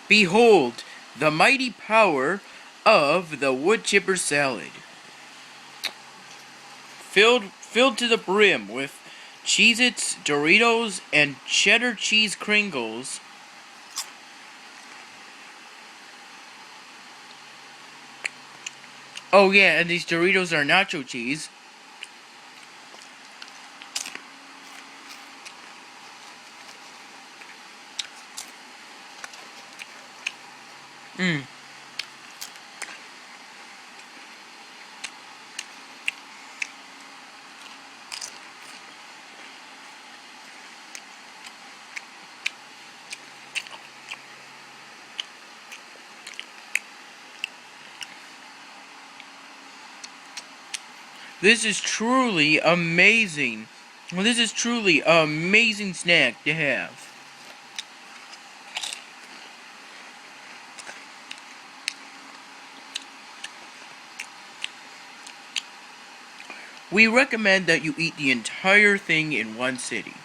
Behold the mighty power of the Woodchipper salad. Filled to the brim with Cheez-Its, Doritos, and cheddar cheese Kringles. Oh yeah, and these Doritos are nacho cheese. Mmm. This is truly amazing. Well, this is truly an amazing snack to have. We recommend that you eat the entire thing in one sitting.